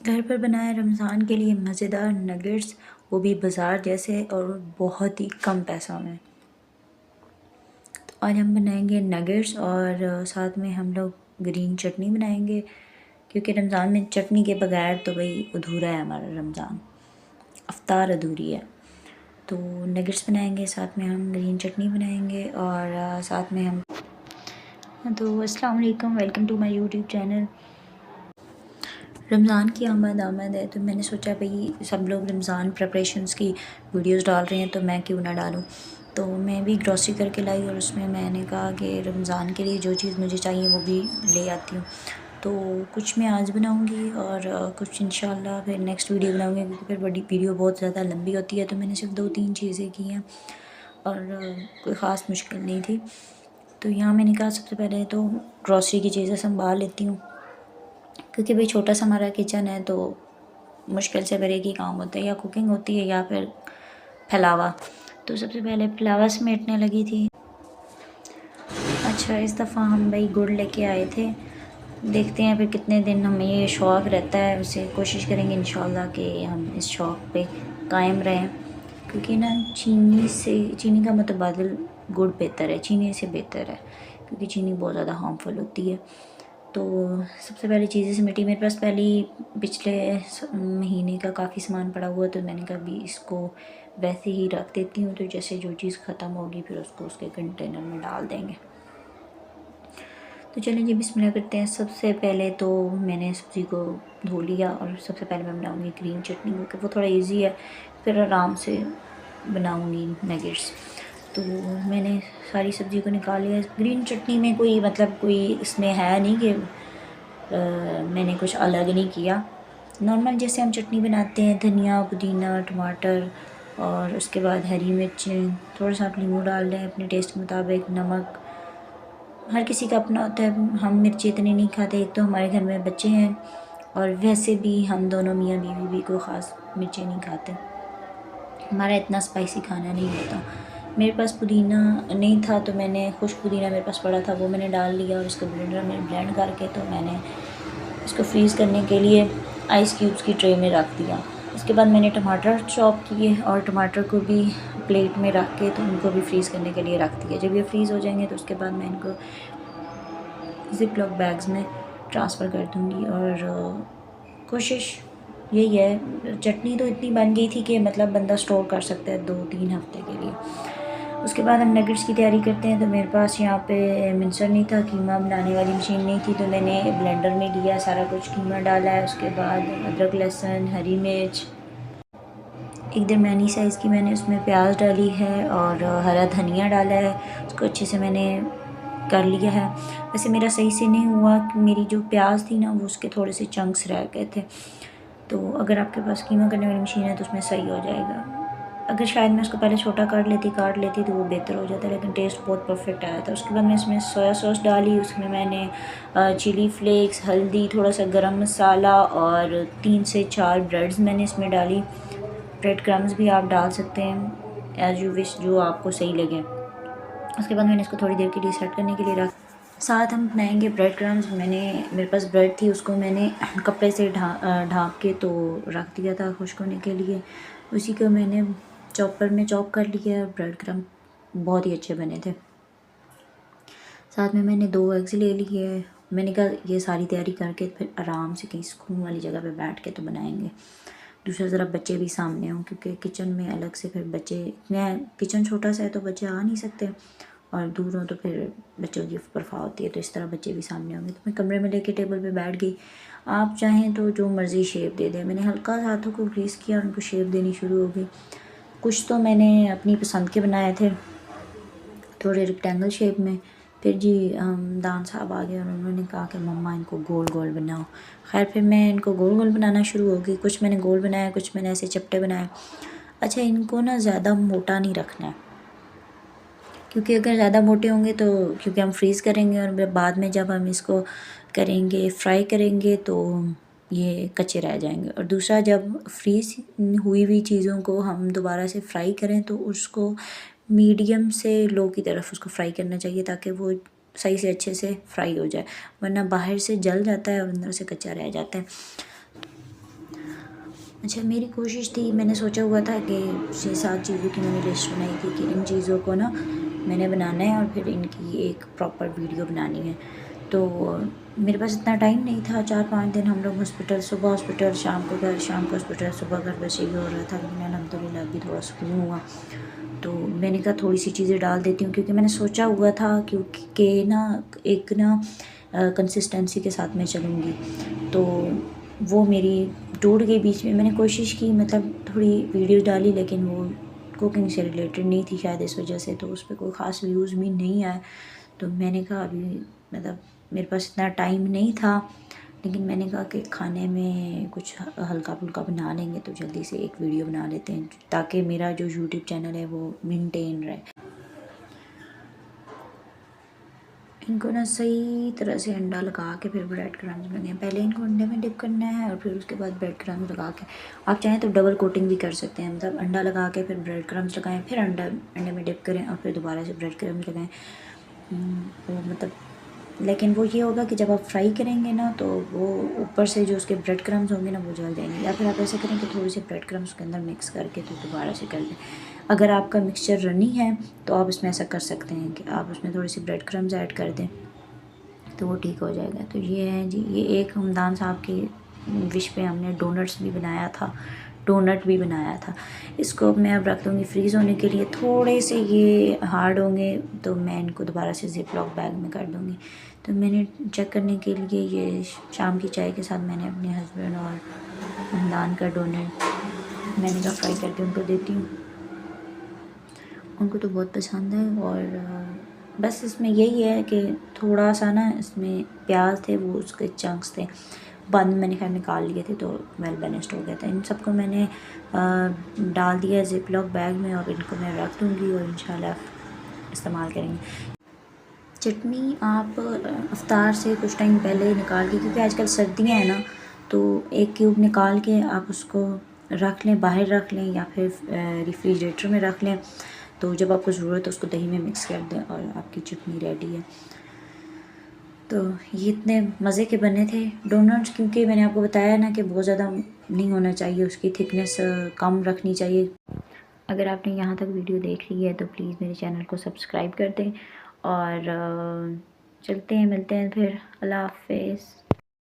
घर पर बनाए रमज़ान के लिए मज़ेदार नगेट्स, वो भी बाज़ार जैसे और बहुत ही कम पैसों में। तो आज हम बनाएंगे नगेट्स और साथ में हम लोग ग्रीन चटनी बनाएंगे, क्योंकि रमज़ान में चटनी के बगैर तो भाई अधूरा है हमारा रमज़ान, अफ्तार अधूरी है। तो नगेट्स बनाएंगे, साथ में हम ग्रीन चटनी बनाएंगे और साथ में हम तो अस्सलाम वालेकुम, welcome to my YouTube channel. Ramzan की आमद है, तो मैंने सोचा भाई सब लोग रमज़ान प्रिपरेशंस की वीडियोस डाल रहे हैं तो मैं क्यों ना डालूं। तो मैं भी ग्रॉसरी करके लाई और उसमें मैंने कहा कि रमज़ान के लिए जो चीज़ मुझे चाहिए वो भी ले आती हूँ। तो कुछ मैं आज बनाऊँगी और कुछ इंशाल्लाह फिर नेक्स्ट वीडियो बनाऊँगी, क्योंकि फिर बड़ी वीडियो बहुत ज़्यादा लंबी होती है। तो मैंने सिर्फ 2-3 चीज़ें की हैं और कोई ख़ास मुश्किल नहीं थी। तो यहाँ मैंने कहा सबसे पहले तो ग्रॉसरी की चीज़ें संभाल लेती हूँ, क्योंकि भाई छोटा सा हमारा किचन है तो मुश्किल से फिर एक ही काम होता है, या कुकिंग होती है या फिर फैलावा। तो सबसे पहले फैलावा समेटने लगी थी। अच्छा, इस दफ़ा हम भाई गुड़ लेके आए थे, देखते हैं फिर कितने दिन हमें ये शौक़ रहता है, उसे कोशिश करेंगे इंशाल्लाह कि हम इस शौक़ पे कायम रहें। क्योंकि ना चीनी का मुतबादिल गुड़ बेहतर है, चीनी से बेहतर है, क्योंकि चीनी बहुत ज़्यादा हार्मफुल होती है। तो सबसे पहले चीज़ें समेटी, मेरे पास पहले पिछले महीने का काफ़ी सामान पड़ा हुआ, तो मैंने कहा अभी इसको वैसे ही रख देती हूँ, तो जैसे जो चीज़ ख़त्म होगी फिर उसको उसके कंटेनर में डाल देंगे। तो चलिए जी बिस्मिल्लाह करते हैं। सबसे पहले तो मैंने सब्ज़ी को धो लिया और सबसे पहले मैं बनाऊँगी ग्रीन चटनी, क्योंकि वो थोड़ा इजी है, फिर आराम से बनाऊँगी नगेट्स। तो मैंने सारी सब्ज़ी को निकाल लिया। ग्रीन चटनी में कोई मतलब कोई इसमें है नहीं कि मैंने कुछ अलग नहीं किया। नॉर्मल जैसे हम चटनी बनाते हैं, धनिया, पुदीना, टमाटर और उसके बाद हरी मिर्चें, थोड़ा सा आप नींबू डाल दें अपने टेस्ट के मुताबिक, नमक। हर किसी का अपना होता है, हम मिर्ची इतनी नहीं खाते, एक तो हमारे घर में बच्चे हैं और वैसे भी हम दोनों मियाँ बीवी भी कोई ख़ास मिर्ची नहीं खाते, हमारा इतना स्पाइसी खाना नहीं होता। मेरे पास पुदीना नहीं था तो मैंने खुश्क पुदीना मेरे पास पड़ा था, वो मैंने डाल लिया और उसको ब्लेंडर में ब्लेंड करके तो मैंने इसको फ्रीज़ करने के लिए आइस क्यूब्स की ट्रे में रख दिया। उसके बाद मैंने टमाटर चॉप किए और टमाटर को भी प्लेट में रख के तो उनको भी फ्रीज़ करने के लिए रख दिया। जब ये फ्रीज़ हो जाएंगे तो उसके बाद मैं इनको ज़िप लॉक बैग्स में ट्रांसफ़र कर दूँगी। और कोशिश यही है, चटनी तो इतनी बन गई थी कि मतलब बंदा स्टोर कर सकता है 2-3 हफ़्ते के लिए। उसके बाद हम नगेट्स की तैयारी करते हैं। तो मेरे पास यहाँ पे मिक्सर नहीं था, कीमा बनाने वाली मशीन नहीं थी, तो मैंने ब्लेंडर में लिया, सारा कुछ कीमा डाला है। उसके बाद अदरक, लहसुन, हरी मिर्च, एक दरमियानी साइज़ की मैंने उसमें प्याज डाली है और हरा धनिया डाला है। उसको अच्छे से मैंने कर लिया है। वैसे मेरा सही से नहीं हुआ, मेरी जो प्याज थी ना वो उसके थोड़े से चंक्स रह गए थे। तो अगर आपके पास कीमा करने वाली मशीन है तो उसमें सही हो जाएगा। अगर शायद मैं उसको पहले छोटा काट लेती तो वो बेहतर हो जाता, लेकिन टेस्ट बहुत परफेक्ट आया था। उसके बाद मैं इसमें सोया सॉस डाली, उसमें मैंने चिली फ्लेक्स, हल्दी, थोड़ा सा गरम मसाला और 3 से 4 ब्रेड्स मैंने इसमें डाली। ब्रेड क्रम्स भी आप डाल सकते हैं एज़ यू विश, जो आपको सही लगे। उसके बाद मैंने इसको थोड़ी देर के लिए सेट करने के लिए रख। साथ हम बनाएंगे ब्रेड क्रम्स। मेरे पास ब्रेड थी, उसको मैंने कपड़े से ढाँप के तो रख दिया था खुश्क होने के लिए। उसी को मैंने चॉपर में चॉप कर लिया। ब्रेड क्रम्ब बहुत ही अच्छे बने थे। साथ में मैंने 2 एग्स ले लिए। मैंने कहा ये सारी तैयारी करके फिर आराम से कहीं सुकून वाली जगह पे बैठ के तो बनाएंगे। दूसरा ज़रा बच्चे भी सामने हों, क्योंकि किचन में अलग से फिर बच्चे, मैं किचन छोटा सा है तो बच्चे आ नहीं सकते, और दूर हों तो फिर बच्चों की परफा होती है, तो इस तरह बच्चे भी सामने होंगे। तो मैं कमरे में लेके टेबल पे बैठ गई। आप चाहें तो जो मर्ज़ी शेप दे दें। मैंने हल्का सा हाथों को ग्रीस किया और उनको शेप देनी शुरू हो गई। कुछ तो मैंने अपनी पसंद के बनाए थे, थोड़े रेक्टेंगल शेप में। फिर जी दान साहब आ गए और उन्होंने कहा कि मम्मा इनको गोल गोल बनाओ। खैर फिर मैं इनको गोल गोल बनाना शुरू हो गई। कुछ मैंने गोल बनाया, कुछ मैंने ऐसे चपटे बनाए। अच्छा, इनको ना ज़्यादा मोटा नहीं रखना है, क्योंकि अगर ज़्यादा मोटे होंगे तो, क्योंकि हम फ्रीज़ करेंगे और बाद में जब हम इसको करेंगे फ्राई करेंगे तो ये कच्चे रह जाएंगे। और दूसरा, जब फ्रीज़ हुई हुई चीज़ों को हम दोबारा से फ्राई करें तो उसको मीडियम से लो की तरफ उसको फ्राई करना चाहिए, ताकि वो सही से अच्छे से फ्राई हो जाए, वरना बाहर से जल जाता है और अंदर से कच्चा रह जाता है। अच्छा, मेरी कोशिश थी, मैंने सोचा हुआ था कि 6-7 चीज़ों की मैंने लिस्ट बनाई थी कि इन चीज़ों को ना मैंने बनाना है और फिर इनकी एक प्रॉपर वीडियो बनानी है। तो मेरे पास इतना टाइम नहीं था, 4-5 दिन हम लोग हॉस्पिटल, सुबह हॉस्पिटल, शाम को घर, शाम को हॉस्पिटल, सुबह घर, बस यही हो रहा था। लेकिन अल्हम्दुलिल्लाह अभी थोड़ा सुकून हुआ। तो मैंने कहा थोड़ी सी चीज़ें डाल देती हूँ, क्योंकि मैंने सोचा हुआ था क्योंकि कि ना एक ना कंसिस्टेंसी के साथ मैं चलूँगी, तो वो मेरी टूट गई बीच में। मैंने कोशिश की, मतलब थोड़ी वीडियो डाली, लेकिन वो कुकिंग से रिलेटेड नहीं थी शायद, इस वजह से तो उस पर कोई ख़ास व्यूज़ भी नहीं आए। तो मैंने कहा अभी मतलब मेरे पास इतना टाइम नहीं था, लेकिन मैंने कहा कि खाने में कुछ हल्का फुल्का बना लेंगे, तो जल्दी से एक वीडियो बना लेते हैं ताकि मेरा जो यूट्यूब चैनल है वो मेंटेन रहे। इनको ना सही तरह से अंडा लगा के फिर ब्रेड क्रम्स लगे, पहले इनको अंडे में डिप करना है और फिर उसके बाद ब्रेड क्रम्स लगा के, आप चाहें तो डबल कोटिंग भी कर सकते हैं, मतलब अंडा लगा के फिर ब्रेड क्रम्स लगाएं, फिर अंडे में डिप करें और फिर दोबारा से ब्रेड क्रम्स लगाएं। वो मतलब, लेकिन वो ये होगा कि जब आप फ्राई करेंगे ना, तो वो ऊपर से जो उसके ब्रेड क्रम्स होंगे ना वो जल जाएंगे। या फिर आप ऐसे करें कि थोड़ी सी ब्रेड क्रम्स उसके अंदर मिक्स करके तो दोबारा से कर दें। अगर आपका मिक्सचर रनी है तो आप इसमें ऐसा कर सकते हैं कि आप उसमें थोड़ी सी ब्रेड क्रम्स ऐड कर दें, तो वो ठीक हो जाएगा। तो ये है जी, ये एक हमदान साहब की विश पे हमने डोनट्स भी बनाया था, डोनट भी बनाया था। इसको मैं अब रख दूँगी फ्रीज़ होने के लिए, थोड़े से ये हार्ड होंगे तो मैं इनको दोबारा से ज़िप लॉक बैग में कर दूँगी। तो मैंने चेक करने के लिए ये शाम की चाय के साथ मैंने अपने हस्बैंड और हमदान का डोनट मैंने कहा फ्राई करके उनको देती हूँ। उनको तो बहुत पसंद है। और बस इसमें यही है कि थोड़ा सा ना इसमें प्याज थे, वो उसके चंक्स थे, बाद में मैंने खैर निकाल लिए थे, तो वेल बैलेंस्ड हो गया था। इन सबको मैंने डाल दिया ज़िप लॉक बैग में और इनको मैं रख दूँगी और इंशाल्लाह इस्तेमाल करेंगे। चटनी आप इफ्तार से कुछ टाइम पहले निकाल के, क्योंकि आजकल सर्दियाँ हैं ना, तो एक क्यूब निकाल के आप उसको रख लें, बाहर रख लें या फिर रेफ्रिजरेटर में रख लें, तो जब आपको ज़रूरत है उसको दही में मिक्स कर दें और आपकी चटनी रेडी है। तो ये इतने मज़े के बने थे डोनट्स, क्योंकि मैंने आपको बताया ना कि बहुत ज़्यादा नहीं होना चाहिए, उसकी थिकनेस कम रखनी चाहिए। अगर आपने यहाँ तक वीडियो देख ली है तो प्लीज़ मेरे चैनल को सब्सक्राइब कर दें और चलते हैं, मिलते हैं फिर। अल्लाह हाफ़िज़।